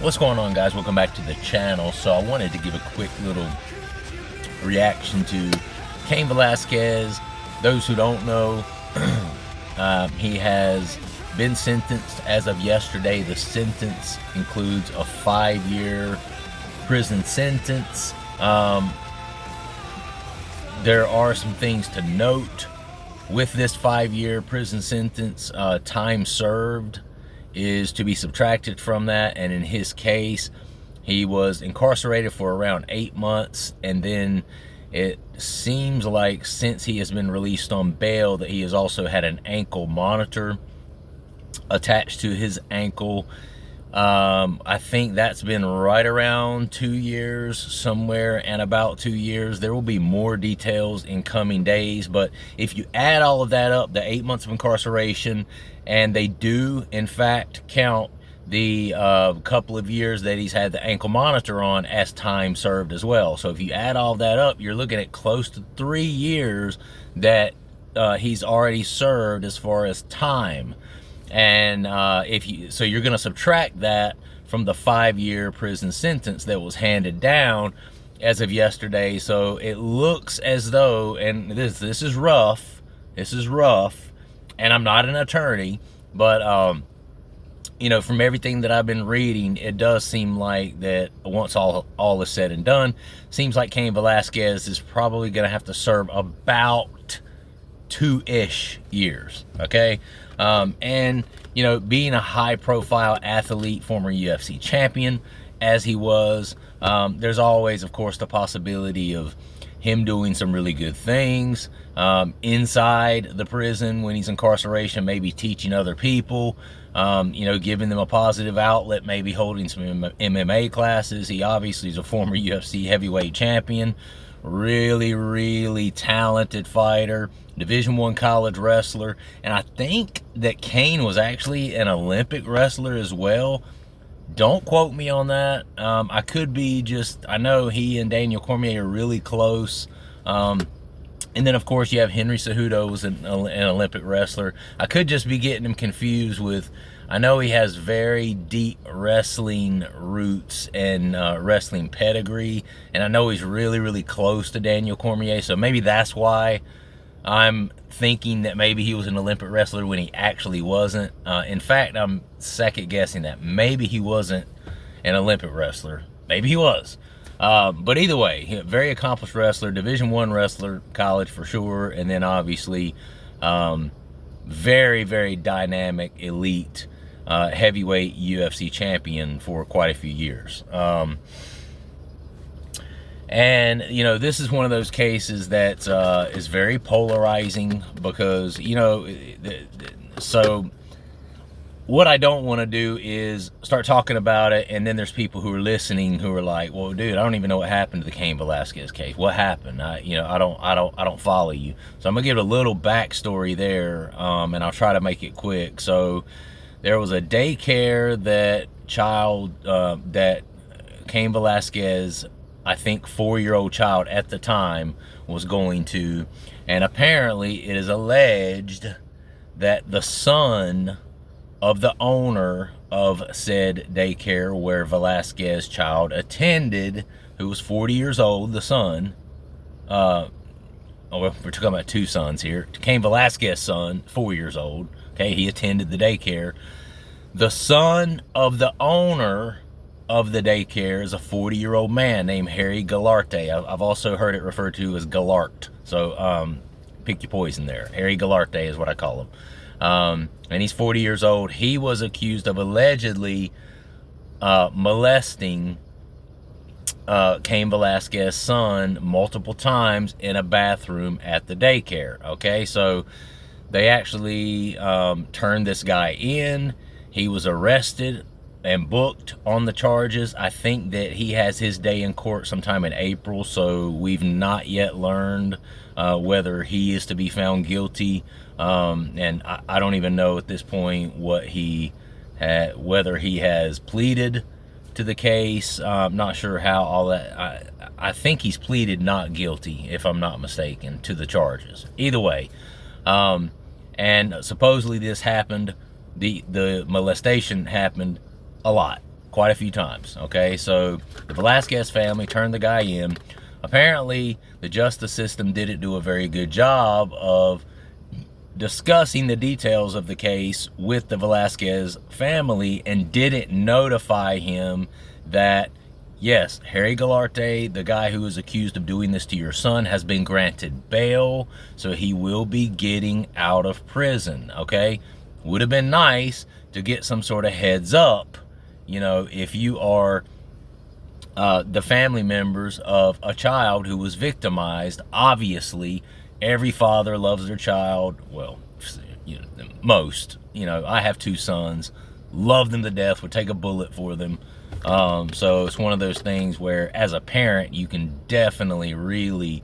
What's going on, guys? Welcome back to the channel. So I wanted to give a quick little reaction to Cain Velasquez. Those who don't know, he has been sentenced as of yesterday. The sentence includes a 5-year prison sentence. There are some things to note with this 5-year prison sentence. Time served is to be subtracted from that, and in his case, he was incarcerated for around 8 months, and then it seems like since he has been released on bail that he has also had an ankle monitor attached to his ankle. I think that's been right around 2 years, somewhere and about 2 years. There will be more details in coming days, but if you add all of that up, the 8 months of incarceration, and they do in fact count the couple of years that he's had the ankle monitor on as time served as well. So if you add all that up, you're looking at close to 3 years that he's already served as far as time. And so you're going to subtract that from the 5-year prison sentence that was handed down as of yesterday. So it looks as though, and this is rough, and I'm not an attorney, but you know, from everything that I've been reading, it does seem like that once all is said and done, seems like Cain Velasquez is probably going to have to serve about 2-ish years, okay? And, you know, being a high-profile athlete, former UFC champion, as he was, there's always, of course, the possibility of him doing some really good things inside the prison when he's incarceration, maybe teaching other people, you know, giving them a positive outlet, maybe holding some MMA classes. He obviously is a former UFC heavyweight champion, really talented fighter, Division I college wrestler, and I think that Cain was actually an Olympic wrestler as well. Don't quote me on that. I could be just, I know he and Daniel Cormier are really close. And then, of course, you have Henry Cejudo was an Olympic wrestler. I could just be getting him confused with, I know he has very deep wrestling roots and wrestling pedigree, and I know he's really close to Daniel Cormier, so maybe that's why I'm thinking that maybe he was an Olympic wrestler when he actually wasn't. In fact, I'm second guessing that maybe he wasn't an Olympic wrestler. Maybe he was. But either way, very accomplished wrestler, Division I wrestler, college for sure, and then obviously very dynamic, elite, heavyweight UFC champion for quite a few years. And, you know, this is one of those cases that is very polarizing because, you know, so what I don't want to do is start talking about it, and then there's people who are listening who are like, well, dude, I don't even know what happened to the Cain Velasquez case. What happened? You know, I don't follow you. So I'm going to give a little backstory there, and I'll try to make it quick. So there was a daycare that that Cain Velasquez, I think 4-year-old child at the time, was going to, and apparently it is alleged that the son of the owner of said daycare where Velasquez child attended, who was 40 years old, the son, we're talking about two sons here, Cain Velasquez's son, 4 years old, okay, he attended the daycare. The son of the owner of the daycare is a 40-year-old man named Harry Galarte. I've also heard it referred to as Galart. So pick your poison there. Harry Galarte is what I call him. And he's 40 years old. He was accused of allegedly molesting Cain Velasquez's son multiple times in a bathroom at the daycare. Okay, so they actually turned this guy in. He was arrested and booked on the charges. I think that he has his day in court sometime in April, so we've not yet learned whether he is to be found guilty, and I don't even know at this point what whether he has pleaded to the case. I'm not sure how all that, I think he's pleaded not guilty, if I'm not mistaken, to the charges. Either way, and supposedly this happened, the molestation happened a lot, quite a few times. Okay, so the Velasquez family turned the guy in. Apparently, the justice system didn't do a very good job of discussing the details of the case with the Velasquez family and didn't notify him that, yes, Harry Galarte, the guy who is accused of doing this to your son, has been granted bail, so he will be getting out of prison, okay? Would have been nice to get some sort of heads up, you know, if you are the family members of a child who was victimized. Obviously, every father loves their child. Well, you know, most. You know, I have 2 sons, love them to death, would take a bullet for them. So it's one of those things where, as a parent, you can definitely really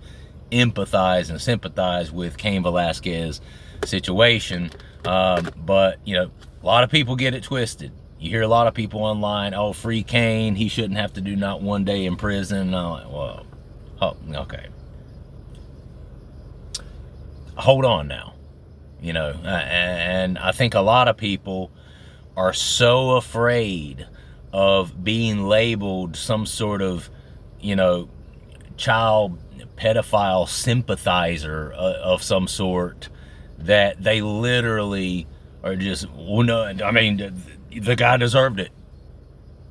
empathize and sympathize with Cain Velasquez's situation. But, you know, a lot of people get it twisted. You hear a lot of people online, oh, free Cain, he shouldn't have to do not 1 day in prison. And I'm like, well, oh, okay. Hold on now. You know, and I think a lot of people are so afraid of being labeled some sort of, you know, child pedophile sympathizer of some sort, that they literally are just, well, no, I mean, the guy deserved it.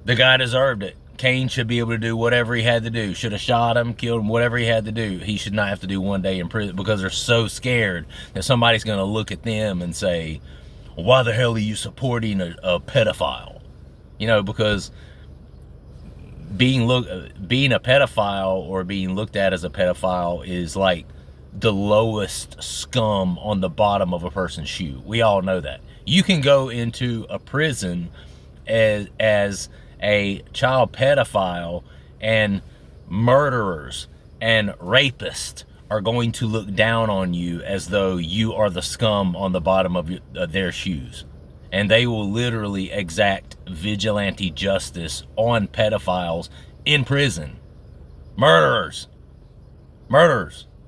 The guy deserved it. Cain should be able to do whatever he had to do. Should have shot him, killed him, whatever he had to do. He should not have to do 1 day in prison, because they're so scared that somebody's going to look at them and say, why the hell are you supporting a pedophile? You know, because being a pedophile or being looked at as a pedophile is like the lowest scum on the bottom of a person's shoe. We all know that. You can go into a prison as a child pedophile, and murderers and rapists are going to look down on you as though you are the scum on the bottom of their shoes. And they will literally exact vigilante justice on pedophiles in prison. Murderers.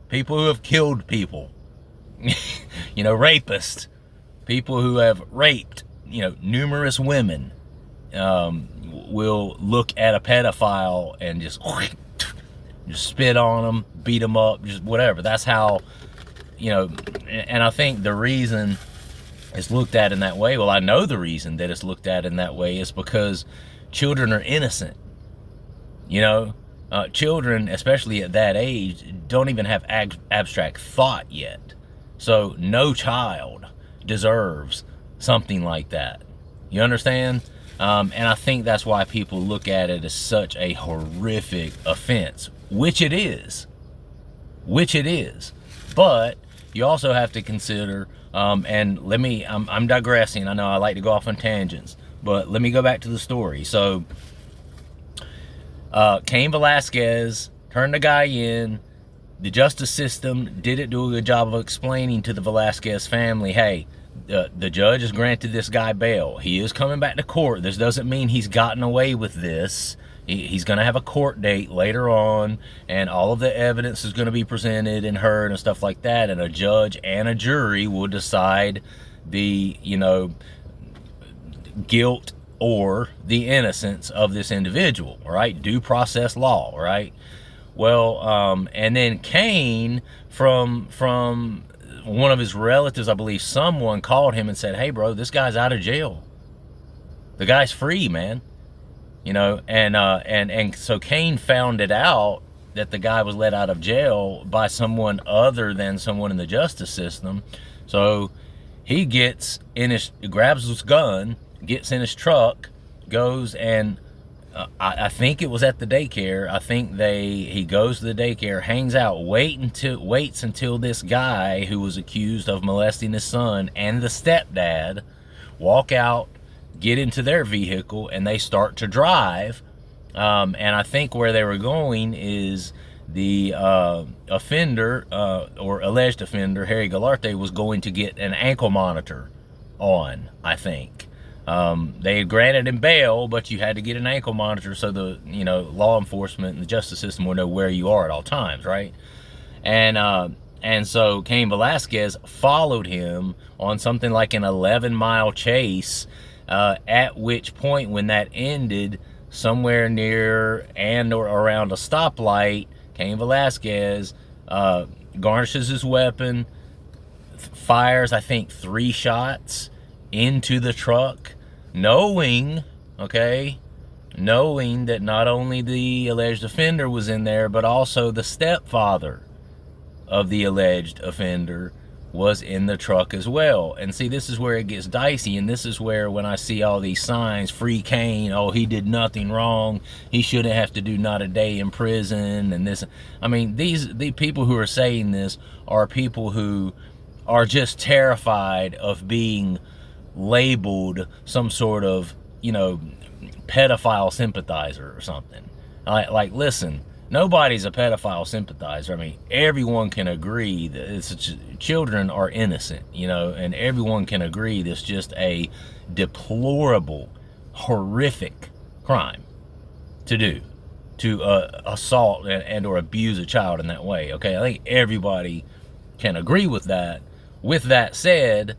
People who have killed people. You know, rapists. People who have raped, you know, numerous women. Will look at a pedophile and just spit on them, beat them up, just whatever. That's how, you know, and I think the reason it's looked at in that way, well, I know the reason that it's looked at in that way is because children are innocent. You know, children, especially at that age, don't even have abstract thought yet. So no child deserves something like that. You understand? And I think that's why people look at it as such a horrific offense, which it is. But you also have to consider, and I'm digressing. I know I like to go off on tangents, but let me go back to the story. So, Cain Velasquez turned the guy in. The justice system didn't do a good job of explaining to the Velasquez family, hey, the judge has granted this guy bail. He is coming back to court. This doesn't mean he's gotten away with this. He's going to have a court date later on, and all of the evidence is going to be presented and heard and stuff like that, and a judge and a jury will decide the, you know, guilt or the innocence of this individual, right? Due process law, right? Well, and then Cain, from one of his relatives, I believe, someone called him and said, hey, bro, this guy's out of jail. The guy's free, man. You know, and so Cain found it out that the guy was let out of jail by someone other than someone in the justice system. So he grabs his gun, gets in his truck, goes and I think it was at the daycare. I think he goes to the daycare, hangs out, waits until this guy who was accused of molesting his son and the stepdad walk out, get into their vehicle, and they start to drive. And I think where they were going is the offender, or alleged offender, Harry Galarte, was going to get an ankle monitor on, I think. They had granted him bail, but you had to get an ankle monitor so the, you know, law enforcement and the justice system will know where you are at all times, right? And so Cain Velasquez followed him on something like an 11-mile chase At which point, when that ended, somewhere near and or around a stoplight, Cain Velasquez garnishes his weapon, fires, I think, 3 shots into the truck, knowing that not only the alleged offender was in there, but also the stepfather of the alleged offender was in the truck as well. And see, this is where it gets dicey, and this is where, when I see all these signs, free Cain, oh, he did nothing wrong, he shouldn't have to do not a day in prison, and this, I mean, the people who are saying this are people who are just terrified of being labeled some sort of, pedophile sympathizer or something. Like, listen, nobody's a pedophile sympathizer. I mean, everyone can agree that children are innocent, and everyone can agree this is just a deplorable, horrific crime to do, to assault and or abuse a child in that way. Okay, I think everybody can agree with that. With that said,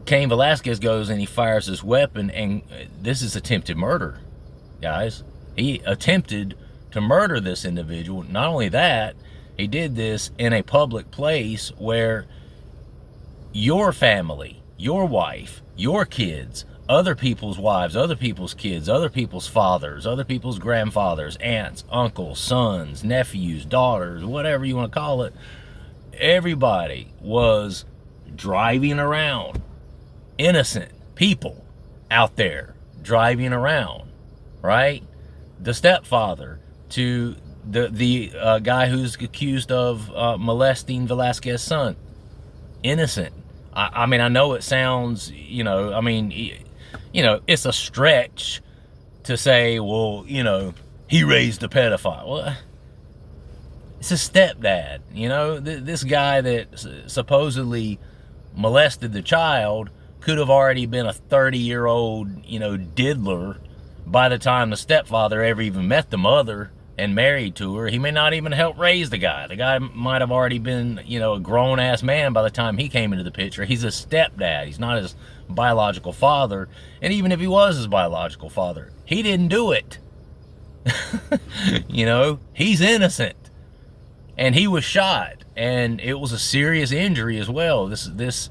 Cain Velasquez goes and he fires his weapon, and this is attempted murder, guys. He attempted to murder this individual. Not only that, he did this in a public place where your family, your wife, your kids, other people's wives, other people's kids, other people's fathers, other people's grandfathers, aunts, uncles, sons, nephews, daughters, whatever you want to call it, everybody was driving around. Innocent people out there driving around, right? The stepfather to the guy who's accused of molesting Velasquez's son, innocent. I mean, I know it sounds, it's a stretch to say, well, he raised a pedophile. Well, it's a stepdad, this guy that supposedly molested the child could have already been a 30-year-old, diddler by the time the stepfather ever even met the mother and married to her. He may not even help raise the guy. The guy might have already been, a grown-ass man by the time he came into the picture. He's a stepdad. He's not his biological father. And even if he was his biological father, he didn't do it. He's innocent. And he was shot. And it was a serious injury as well. This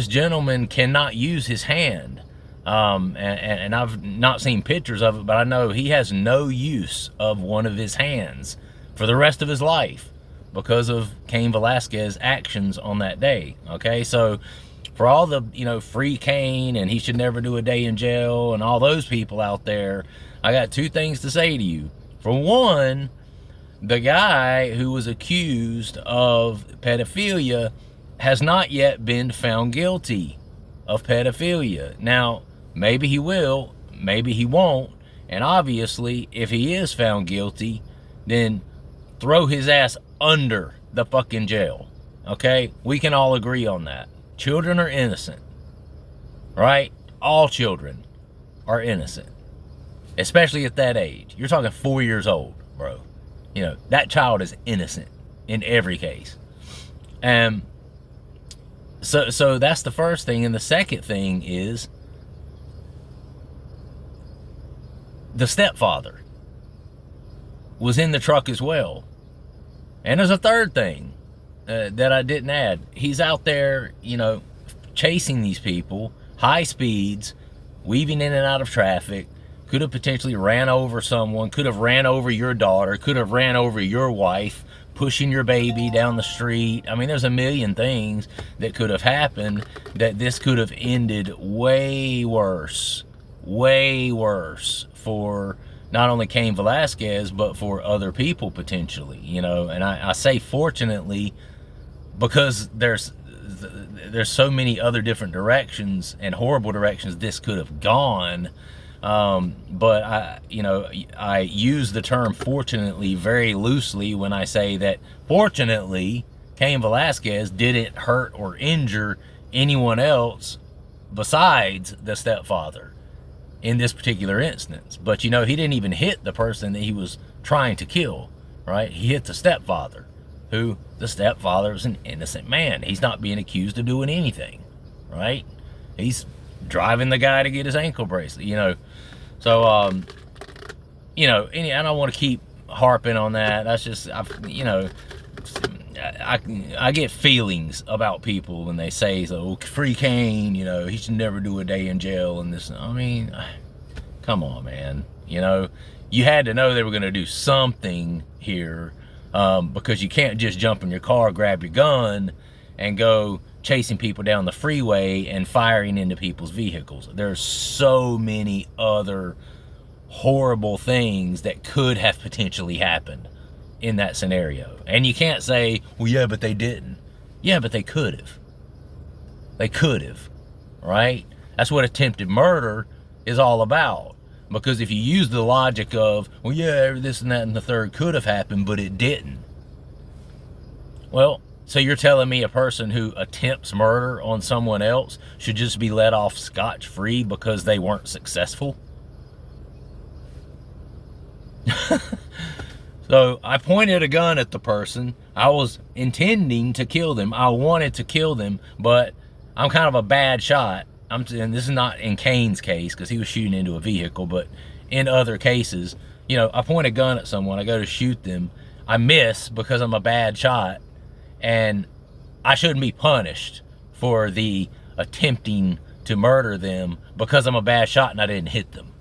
gentleman cannot use his hand. And I've not seen pictures of it, but I know he has no use of one of his hands for the rest of his life because of Cain Velasquez's actions on that day. Okay, so for all the, free Cain and he should never do a day in jail and all those people out there, I got 2 things to say to you. For one, the guy who was accused of pedophilia has not yet been found guilty of pedophilia. Now, maybe he will, maybe he won't, and obviously, if he is found guilty, then throw his ass under the fucking jail, okay? We can all agree on that. Children are innocent, right? All children are innocent, especially at that age. You're talking 4 years old, bro. That child is innocent in every case. So that's the first thing. And the second thing is the stepfather was in the truck as well. And there's a third thing that I didn't add. He's out there, chasing these people, high speeds, weaving in and out of traffic, could have potentially ran over someone, could have ran over your daughter, could have ran over your wife, pushing your baby down the street. I mean, there's a million things that could have happened that this could have ended way worse for not only Cain Velasquez, but for other people potentially, and I say fortunately because there's so many other different directions and horrible directions this could have gone. But I use the term fortunately very loosely when I say that fortunately Cain Velasquez didn't hurt or injure anyone else besides the stepfather in this particular instance. But he didn't even hit the person that he was trying to kill, right? He hit the stepfather, who the stepfather is an innocent man. He's not being accused of doing anything, right? He's driving the guy to get his ankle bracelet, you know. So, you know, I don't want to keep harping on that. That's just, you know, I get feelings about people when they say, so, free Cain, you know, he should never do a day in jail and this. I mean, come on, man. You know, you had to know they were going to do something here, because you can't just jump in your car, grab your gun, and go chasing people down the freeway and firing into people's vehicles. There's so many other horrible things that could have potentially happened in that scenario. And you can't say, well, yeah, but they didn't. Yeah, but they could have. They could have, right? That's what attempted murder is all about. Because if you use the logic of, well, yeah, this and that and the third could have happened, but it didn't. Well, so you're telling me a person who attempts murder on someone else should just be let off scotch-free because they weren't successful? So I pointed a gun at the person. I was intending to kill them. I wanted to kill them, but I'm kind of a bad shot. And this is not in Cain's case because he was shooting into a vehicle, but in other cases, you know, I point a gun at someone, I go to shoot them, I miss because I'm a bad shot, and I shouldn't be punished for the attempting to murder them because I'm a bad shot and I didn't hit them.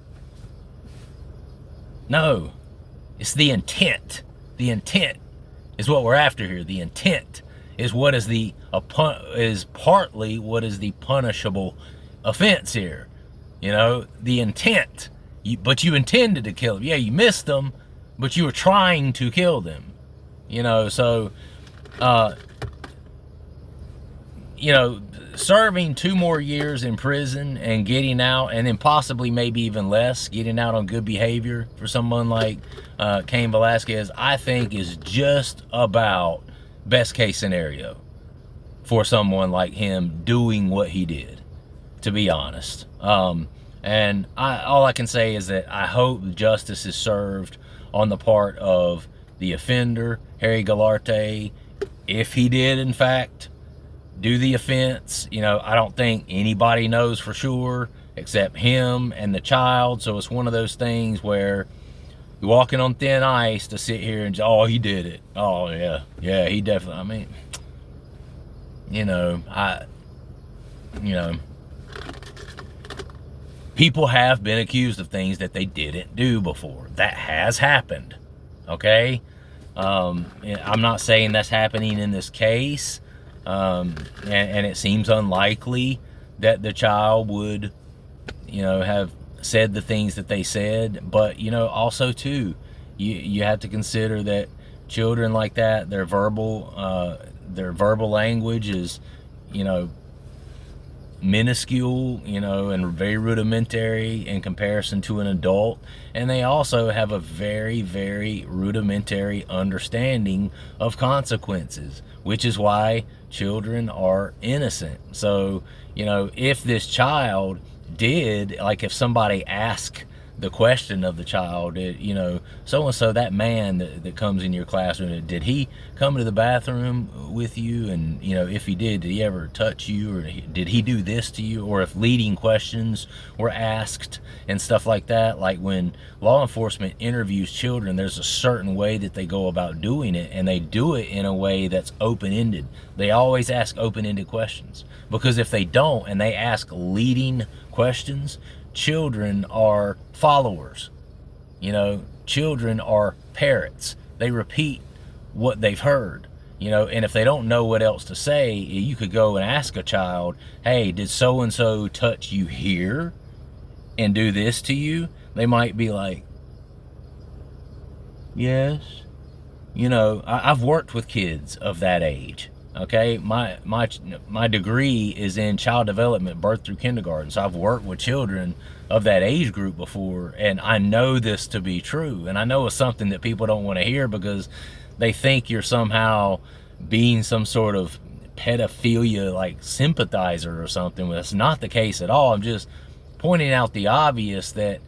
No, it's the intent. The intent is what we're after here. The intent is what is partly what is the punishable offense here. You know, the intent. But you intended to kill them. Yeah, you missed them, but you were trying to kill them. You know, so, you know, serving 2 more years in prison and getting out, and then possibly maybe even less, getting out on good behavior for someone like Cain Velasquez, I think is just about best case scenario for someone like him doing what he did, to be honest. And all I can say is that I hope justice is served on the part of the offender, Harry Galarte, if he did, in fact, do the offense. You know, I don't think anybody knows for sure except him and the child. So it's one of those things where you're walking on thin ice to sit here and, oh, he did it. Oh, yeah. Yeah, he definitely, I mean, you know, people have been accused of things that they didn't do before. That has happened, okay? I'm not saying that's happening in this case, and it seems unlikely that the child would, you know, have said the things that they said. But, you know, also, too, you have to consider that children like that, their verbal language is, you know, minuscule, you know, and very rudimentary in comparison to an adult. And they also have a very, very rudimentary understanding of consequences, which is why children are innocent. So, you know, if this child did, like if somebody asked the question of the child, you know, so-and-so, that man that comes in your classroom, did he come to the bathroom with you? And, you know, if he did he ever touch you? Or did he do this to you? Or if leading questions were asked and stuff like that. Like when law enforcement interviews children, there's a certain way that they go about doing it, and they do it in a way that's open-ended. They always ask open-ended questions, because if they don't and they ask leading questions, children are followers. You know, children are parrots. They repeat what they've heard, you know, and if they don't know what else to say, you could go and ask a child, hey, did so-and-so touch you here and do this to you? They might be like, yes. You know, I've worked with kids of that age. Okay, my degree is in child development, birth through kindergarten. So I've worked with children of that age group before, and I know this to be true. And I know it's something that people don't want to hear because they think you're somehow being some sort of pedophilia like sympathizer or something. Well, that's not the case at all. I'm just pointing out the obvious, that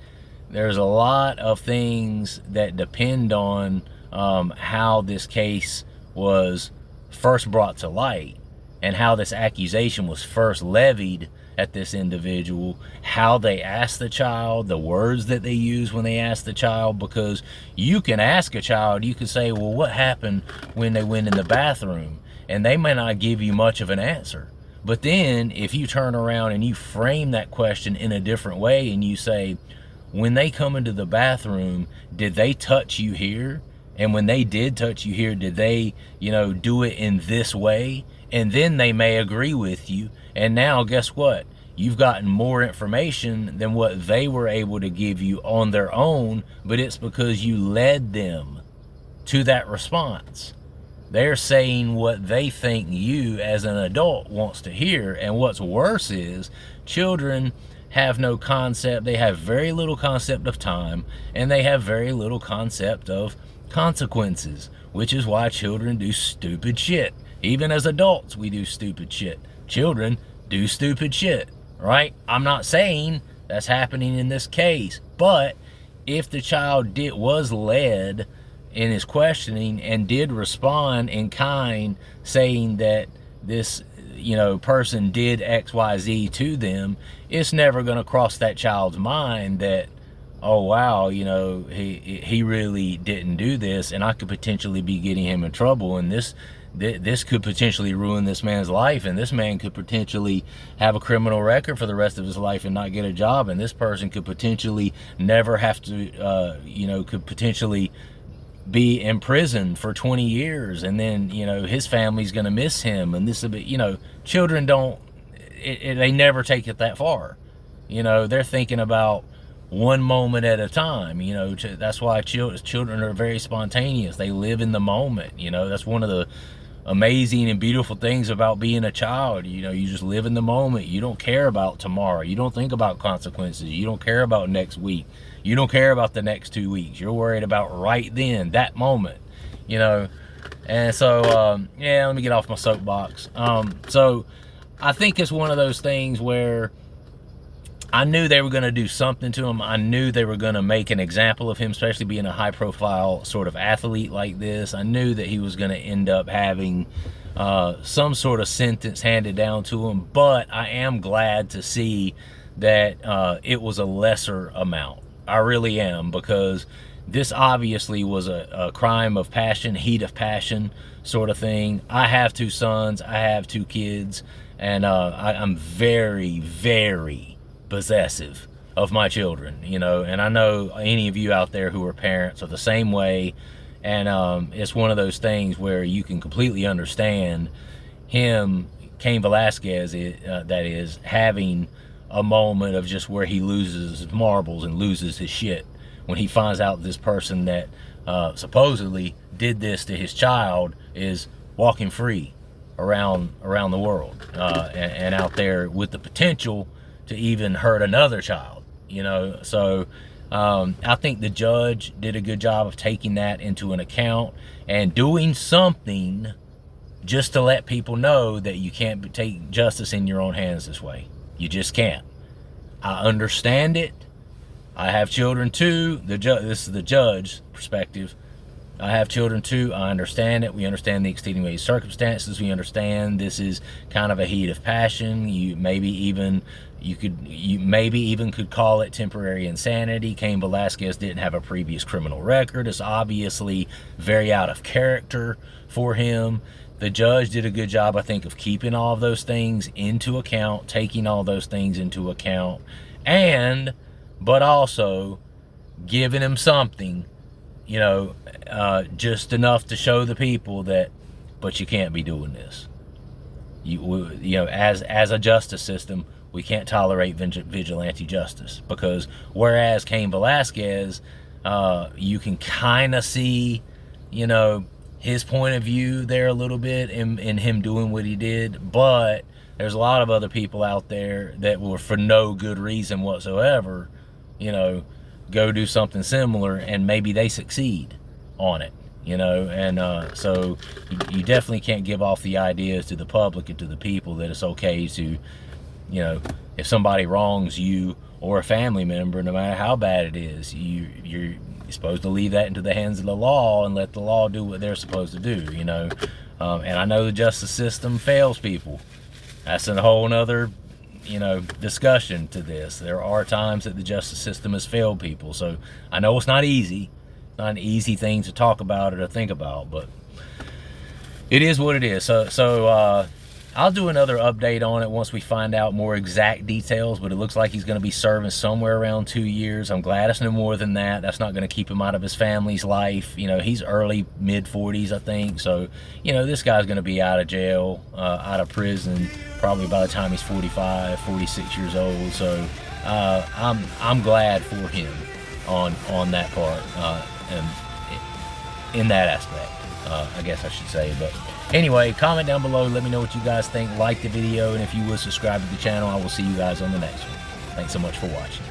there's a lot of things that depend on how this case was first brought to light and how this accusation was first levied at this individual, how they ask the child, the words that they use when they ask the child, because you can ask a child, you can say, well, what happened when they went in the bathroom? And they may not give you much of an answer. But then if you turn around and you frame that question in a different way and you say, when they come into the bathroom, did they touch you here? And when they did touch you here, did they, do it in this way? And then they may agree with you. And now guess what? You've gotten more information than what they were able to give you on their own, but it's because you led them to that response. They're saying what they think you as an adult wants to hear. And what's worse is children have no concept. They have very little concept of time, and they have very little concept of consequences, which is why children do stupid shit. Even as adults, we do stupid shit. Children do stupid shit, right? I'm not saying that's happening in this case, but if the child was led in his questioning and did respond in kind, saying that this person did XYZ to them, it's never going to cross that child's mind that, oh wow, he really didn't do this, and I could potentially be getting him in trouble, and this could potentially ruin this man's life, and this man could potentially have a criminal record for the rest of his life and not get a job, and this person could potentially never have to could potentially be in prison for 20 years, and then his family's gonna miss him, and this will be, children don't, they never take it that far. They're thinking about one moment at a time. That's why children are very spontaneous. They live in the moment. That's one of the amazing and beautiful things about being a child. You just live in the moment. You don't care about tomorrow. You don't think about consequences. You don't care about next week. You don't care about the next 2 weeks. You're worried about right then, that moment. And so let me get off my soapbox. So I think it's one of those things where I knew they were going to do something to him. I knew they were going to make an example of him, especially being a high-profile sort of athlete like this. I knew that he was going to end up having some sort of sentence handed down to him, but I am glad to see that it was a lesser amount. I really am, because this obviously was a crime of passion, heat of passion sort of thing. I have 2 sons. I have 2 kids, and I'm very, very possessive of my children, and I know any of you out there who are parents are the same way, and it's one of those things where you can completely understand him, Cain Velasquez, that is, having a moment of just where he loses his marbles and loses his shit when he finds out this person that supposedly did this to his child is walking free around the world, and out there with the potential to even hurt another child. So I think the judge did a good job of taking that into an account and doing something just to let people know that you can't take justice in your own hands this way. You just can't. I understand it. I have children too. This is the judge's perspective. I have children too. I understand it. We understand the extenuating circumstances. We understand this is kind of a heat of passion. You maybe even could call it temporary insanity. Cain Velasquez didn't have a previous criminal record. It's obviously very out of character for him. The judge did a good job, I think, of keeping all of those things into account, taking all those things into account, but also giving him something, just enough to show the people that, but you can't be doing this. As a justice system, we can't tolerate vigilante justice, because whereas Cain Velasquez, you can kind of see, his point of view there a little bit in him doing what he did, but there's a lot of other people out there that will, for no good reason whatsoever, go do something similar, and maybe they succeed on it, and so you definitely can't give off the idea to the public and to the people that it's okay to, if somebody wrongs you or a family member, no matter how bad it is, you're supposed to leave that into the hands of the law and let the law do what they're supposed to do, and I know the justice system fails people. That's a whole nother discussion to this. There are times that the justice system has failed people. So I know it's not easy. It's not an easy thing to talk about or to think about, but it is what it is. So I'll do another update on it once we find out more exact details, but it looks like he's going to be serving somewhere around 2 years. I'm glad it's no more than that. That's not going to keep him out of his family's life. He's early, mid-40s, I think. So, this guy's going to be out of jail, out of prison, probably by the time he's 45, 46 years old. So I'm glad for him on that part, and in that aspect, I guess I should say. But anyway, comment down below. Let me know what you guys think. Like the video, and if you would, subscribe to the channel. I will see you guys on the next one. Thanks so much for watching.